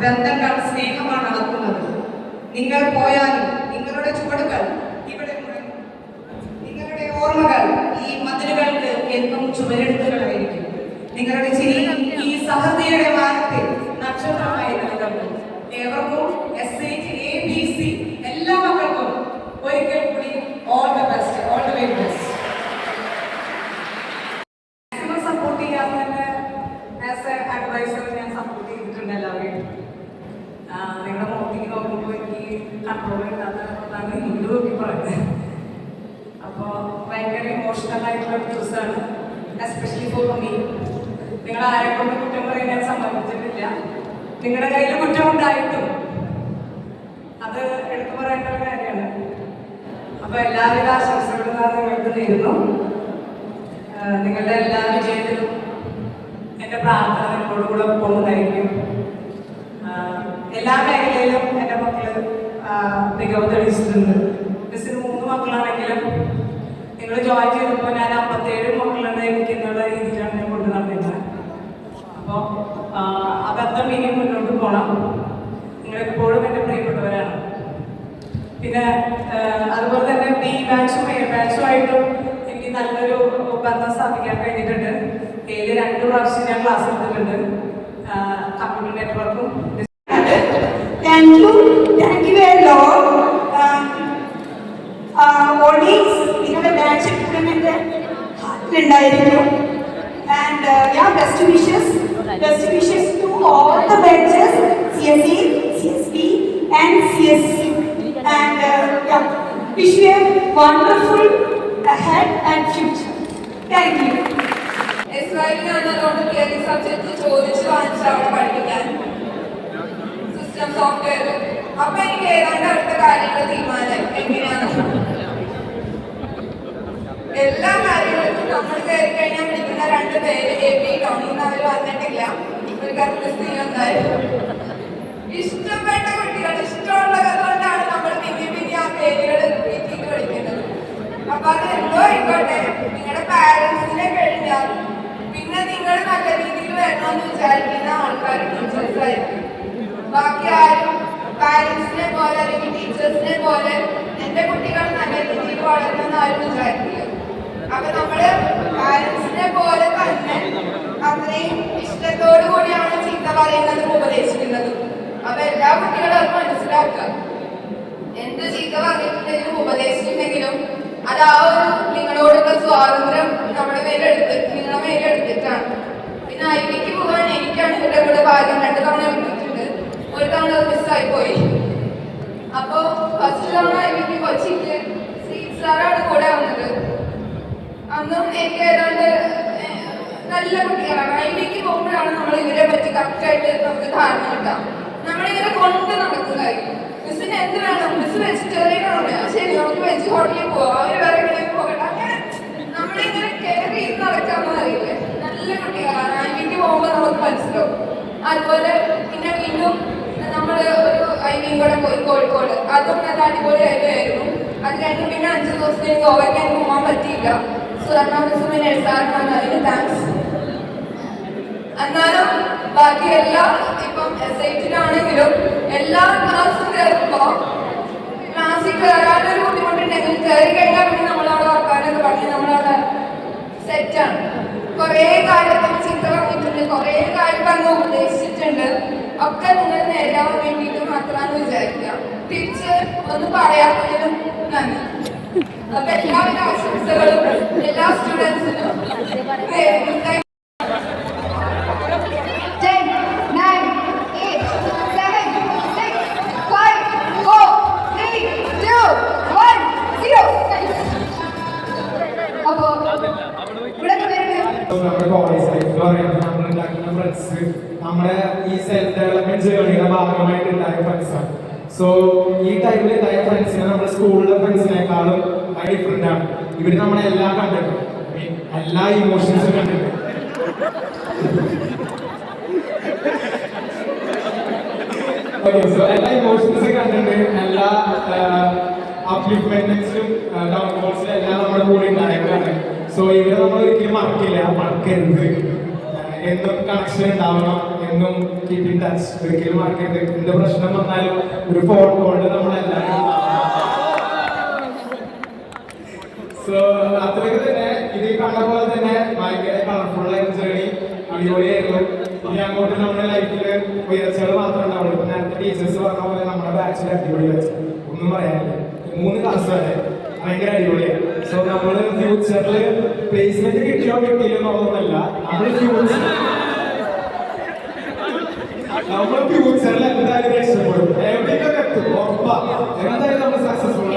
ബന്ധങ്ങൾ സ്നേഹമാണ് അളക്കുന്നത്. നിങ്ങൾ പോയാലും നിങ്ങളുടെ ചുവടുകൾ ഇവിടെ നിങ്ങളുടെ ഓർമ്മകൾ ഈ മതിലുകൾക്ക് എന്നും ചുവരെഴുത്തുകളായിരിക്കും. നിങ്ങളുടെ ചിരി ഈ സഹൃദയുടെ വാനത്തിൽ നക്ഷത്രമായി നിലകൊള്ളും. ഏവർക്കും SH ABC എല്ലാ മക്കൾക്കും ഒരിക്കൽ കൂടി all the best, all the very best. Maximum support ചെയ്യാതെ തന്നെ ആസ് എ അഡ്വൈസർ ഞാൻ സപ്പോർട്ട് ചെയ്തിട്ടുണ്ട് എല്ലാവരെയും. നിങ്ങളുടെ മോർണിംഗ് നോക്കുമ്പോൾ എനിക്ക് കൺട്രോൾ ഇല്ലാത്തതാണ് ഹിന്ദു നോക്കി പറയുന്നത്. അപ്പോൾ ഭയങ്കര ഇമോഷണൽ ആയിട്ടുള്ള ദിവസമാണ്, എസ്പെഷ്യലി ഫോർ മീ. നിങ്ങൾ ആരെ കൊണ്ട് കുറ്റം പറയാൻ ഞാൻ സമ്മതിച്ചിട്ടില്ല. നിങ്ങളുടെ കയ്യിൽ കുറ്റമുണ്ടായിട്ടും അത് എടുത്തു പറയേണ്ട ഒരു കാര്യമാണ്. അപ്പോൾ എല്ലാവിധ ആശംസകളും നിങ്ങൾക്ക് നേരുന്നു. നിങ്ങളുടെ എല്ലാ വിജയത്തിലും എൻ്റെ പ്രാർത്ഥന നിങ്ങളോട് കൂടെ പോകുന്നതായിരിക്കും. എല്ലാ മേഖലയിലും എൻ്റെ മക്കൾ മികവ് തെളിയിച്ചിട്ടുണ്ട്. മിസ്സിന് 3 മക്കളാണെങ്കിലും നിങ്ങൾ ജോയിൻ ചെയ്തപ്പോൾ ഞാൻ 57 മക്കളുണ്ട് എനിക്ക് എന്നുള്ള രീതിയിലാണ് ഞാൻ കൊണ്ടു നടന്നിരുന്നത്. അപ്പോൾ ആ ബന്ധം ഇനിയും മുന്നോട്ട് പോകണം. നിങ്ങളെപ്പോഴും എൻ്റെ പ്രിയപ്പെട്ടവരാണ്. പിന്നെ അതുപോലെ തന്നെ B ബാച്ചും A ബാച്ചുമായിട്ടും എനിക്ക് നല്ലൊരു ബന്ധം സ്ഥാപിക്കാൻ കഴിഞ്ഞിട്ടുണ്ട്. A-ൽ 2 പ്രാവശ്യം ഞാൻ ക്ലാസ് എടുത്തിട്ടുണ്ട്. കമ്പ്യൂട്ടർ നെറ്റ്വർക്കും. Thank you a lot. Always നിങ്ങളുടെ ബാച്ച് എപ്പോഴും എൻ്റെ ഹാർട്ടിലുണ്ടായിരിക്കും. And best wishes to all the batches, CSE, CSB and CSC. And wish you a wonderful ahead and future. Thank you. Subject ചോദിച്ചു വാങ്ങിച്ചാണ് പഠിപ്പിക്കാൻ സിസ്റ്റം സോഫ്റ്റ്വെയർ. അപ്പൊ എനിക്ക് ഏതാണ്ട് അടുത്ത കാര്യങ്ങൾ തീരുമാനം എങ്ങനെയാണ്. എല്ലാ കാര്യങ്ങൾക്കും നമ്മൾ കയറി കഴിഞ്ഞാൽ വിളിക്കുന്ന 2 പേര് AP ടോണി. അവർ വന്നിട്ടില്ല. ഒരു കർത്തസ്ഥ എന്തായാലും ഇഷ്ടപ്പെട്ട കുട്ടികൾ ഇഷ്ടമുള്ളത് കൊണ്ടാണ് നമ്മൾ പിന്നെ ആ പേരുകൾ വീട്ടിൽ വിളിക്കുന്നത്. അപ്പൊ അത് എന്തോ ആയിക്കോട്ടെ, നിങ്ങളുടെ പാരന്റ്സിനെ കഴിഞ്ഞാൽ പിന്നെ നിങ്ങൾ നല്ല രീതിയിൽ വരണമെന്ന് വിചാരിക്കുന്ന ആൾക്കാർ ടീച്ചേഴ്സ് ആയിരിക്കും. ബാക്കി ആരും പാരന്റ്സിനെ പോലെ അല്ലെങ്കിൽ ടീച്ചേഴ്സിനെ പോലെ എന്റെ കുട്ടികൾ നല്ല രീതിയിൽ വളരണമെന്ന് ആരും വിചാരിക്കില്ല. അപ്പൊ നമ്മള് പാരന്റ്സിനെ പോലെ തന്നെ അത്രയും ഇഷ്ടത്തോടു കൂടിയാണ് ചീത്ത പറയുന്നതും ഉപദേശിക്കുന്നതും. അപ്പൊ എല്ലാ കുട്ടികളും അത് മനസ്സിലാക്കുക. എന്ത് ചീത്ത പറഞ്ഞിട്ടുണ്ടെങ്കിലും ഉപദേശിച്ചിട്ടുണ്ടെങ്കിലും അത് ആ ഒരു നിങ്ങളോടുള്ള സ്വാതന്ത്ര്യം നിങ്ങളുടെ മേലെടുത്തിട്ടാണ്. പിന്നെ IBക്ക് പോകാൻ എനിക്കാണ് ഇവരുടെ കൂടെ ഭാഗ്യം. 2 തവണ വിട്ടിട്ടുണ്ട്. ഒരു തവണ അത് മിസ്സായി പോയി. അപ്പോ ഫസ്റ്റ് തവണ IBക്ക് കൊച്ചിക്ക് ശ്രീജിത്ത് സാറാണ് കൂടെ വന്നത്. അന്നും എനിക്ക് ഏതാണ്ട് നല്ല കുട്ടികളാണ്. IBക്ക് പോകുമ്പോഴാണ് നമ്മൾ ഇവരെ പറ്റി കറക്റ്റായിട്ട് നമുക്ക് ധാരണ കിട്ടാം. നമ്മളിങ്ങനെ കൊണ്ട് നടക്കുന്നതായിരിക്കും. മിസ്സിന് എന്ത് വേണം, മിസ് വെജിറ്റേറിയൻ ആണോ, ശരി നമുക്ക് വെജ് ഹോട്ടലിൽ പോവാം, അവർ വേറെ എവിടെയെങ്കിലും പോകട്ടെ, അങ്ങനെ നമ്മളിങ്ങനെ കെയർ ചെയ്ത് നടക്കാമെന്ന് അറിയില്ലേ. നല്ല കുട്ടികളാണ്. IBക്ക് പോകുമ്പോൾ നമുക്ക് മനസ്സിലാവും. അതുപോലെ പിന്നെ വീണ്ടും നമ്മൾ ഒരു IBയും കൂടെ പോയി കോഴിക്കോട്. അതും നല്ല അടിപൊളിയായിരുന്നു. അത് കഴിഞ്ഞ് പിന്നെ 5 ദിവസത്തേക്ക് ഗോവയ്ക്ക് പോകാൻ പറ്റിയില്ല. സുവർണ മിസ്സും സാറിനാണ് അതിന് താങ്ക്സ്. എന്നാലും ബാക്കി എല്ലാ ഇപ്പം SIT-ലാണെങ്കിലും എല്ലാ ക്ലാസ്സും കയറുമ്പോൾ ക്ലാസ്സിൽ കയറാനൊരു ബുദ്ധിമുട്ടുണ്ടെങ്കിൽ കയറി കഴിഞ്ഞാൽ പിന്നെ നമ്മളവിടെ വർക്കാനൊക്കെ പറഞ്ഞ് നമ്മളവിടെ സെറ്റാണ്. കുറേ കാര്യത്തിൽ ചീത്ത പറഞ്ഞിട്ടുണ്ട്, കുറേ കാര്യം പറഞ്ഞ് ഉപദേശിച്ചിട്ടുണ്ട്. ഒക്കെ നിങ്ങൾ നേരാവാൻ വേണ്ടിയിട്ട് മാത്രമാണ് വിചാരിക്കുക. തിരിച്ച് ഒന്ന് പറയാത്തതിനും നന്ദി. അപ്പൊ എല്ലാവിധ ആശംസകളും എല്ലാ സ്റ്റുഡൻസിനും. നമ്മുടെ കോളേജ് ലൈഫ് നമ്മൾ ഉണ്ടാക്കുന്ന ഫ്രണ്ട്സ് നമ്മുടെ ഈ സെൽഫ് ഡെവലപ്മെന്റ് ജേർണിയുടെ ഭാഗമായിട്ട് ഉണ്ടായ ഫ്രണ്ട്സാണ്. സോ ഈ ടൈമിൽ ഉണ്ടായ ഫ്രണ്ട്സിനെ നമ്മുടെ സ്കൂളിലെ ഫ്രണ്ട്സിനേക്കാളും ഡിഫറെന്റ് ആണ്. ഇവര് നമ്മളെ എല്ലാം കണ്ടിട്ടുണ്ട്, എല്ലാ ഇമോഷൻസും കണ്ടിട്ടുണ്ട്. ഓക്കെ, സോ എല്ലാ ഇമോഷൻസും കണ്ടിട്ടുണ്ട്. എല്ലാ അപ്ലിഫ്മെന്റ്സിലും ഡൗൺഫോൾസിലും എല്ലാം നമ്മുടെ കൂടെ ഉണ്ടായവരാണ്. സോ ഇവരെ നമ്മൾ ഒരിക്കലും മറക്കില്ല, മറക്കരുത്. എന്നും കണക്ഷൻ ഉണ്ടാവണം, എന്നും കീപ് ഇൻ ടച്ച്. ഒരിക്കലും ആർക്കെന്ത് എന്ത് പ്രശ്നം വന്നാലും ഒരു ഫോൺ കോളിൽ നമ്മളെല്ലാവരും. സോ അത്രയൊക്കെ തന്നെ ഇത് കണ്ട പോലെ തന്നെ ഭയങ്കര കളർഫുൾ ആയ ജേണി, അടിപൊളിയായിരുന്നു. ഇനി അങ്ങോട്ട് നമ്മുടെ ലൈഫിൽ ഉയർച്ചകൾ മാത്രമേ ഉണ്ടാവുള്ളൂ. ഇപ്പൊ നേരത്തെ ടീച്ചേഴ്സ് പറഞ്ഞ പോലെ നമ്മുടെ ബാച്ചിൽ അടിപൊളി ബാച്ച്, ഒന്നും പറയാനില്ല. 3 ക്ലാസ് വരെ ഭയങ്കര അടിപൊളിയാണ്. സോ നമ്മൾ ഫ്യൂച്ചറിൽ പ്ലേസ്മെന്റ് കിട്ടിയോ കിട്ടിയില്ലോ എന്നുള്ളതല്ല, നമ്മൾ ഫ്യൂച്ചറിൽ എന്തായാലും രക്ഷപ്പെടും, എവിടെയൊക്കെ എത്തും, ഉറപ്പാ. എന്തായാലും നമ്മൾ സക്സസ്ഫുൾ